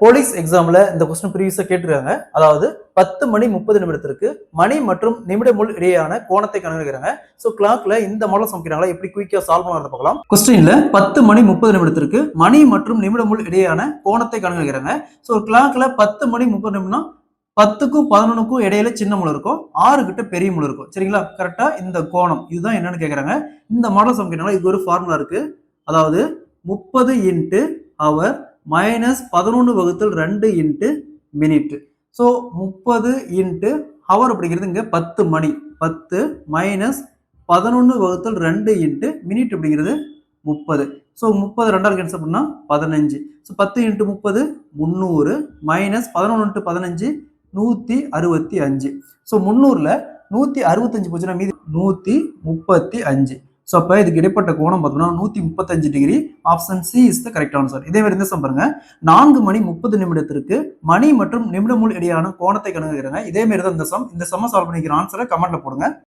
Police எக்ஸாம்ல இந்த question ப்ரீவியஸா கேட்டிருக்காங்க. அதாவது 10 மணி 30 நிமிடத்திற்கு மணி மற்றும் நிமிட முள் இடையேயான கோணத்தை கணக்கிடுறாங்க. சோ கிளாக்ல இந்த மாடல் சமைக்கிறாங்களா எப்படி குயிக்கா சால்வ் பண்ணறத பார்க்கலாம். கொஸ்டின்ல 10 மணி 30 நிமிடத்திற்கு மணி மற்றும் நிமிட முள் இடையேயான கோணத்தை கணக்கிடுறாங்க. சோ கிளாக்ல 10 மணி 30 நிமிடம் 10க்கும் 11க்கும் இடையில சின்ன முள் இருக்கும், 6 கிட்ட பெரிய முள் இருக்கும். சரிங்களா? கரெக்டா இந்த கோணம் இதுதான் என்னன்னு கேக்குறாங்க. இந்த மாடல் சமைக்கிறாங்களா இதுக்கு ஒரு ஃபார்முலா இருக்கு. அதாவது 30 இன்டு ஹவர் மைனஸ் 11 வகுத்தல் 2 into minute. So 30 into hour அப்படிங்கிறது இங்கே 10 மணி, 10 மைனஸ் 11 வகுத்தல் 2 இன்ட்டு மினிட் அப்படிங்கிறது 30. ஸோ 30 ரெண்டாவது கேன்சல் பண்ணால் 15. So 10 into 30 300 minus 11 into 15 165. So 300ல் 165 போச்சுன்னா மீதி 135. ஸோ அப்போ இதுக்கு இடைப்பட்ட கோணம் பார்த்தோம்னா 135 degree. Option C is the correct answer. இதே மாதிரி இந்த சம் பாருங்க, 4 மணி 30 நிமிடத்திற்கு மணி மற்றும் நிமிட முள் இடையான கோணத்தை கணக்கிடுறாங்க. இதே மாதிரி தான் இந்த சம். இந்த சம்ம சால்வ் பண்ணிக்கிற ஆன்சரை கமெண்ட்ல போடுங்க.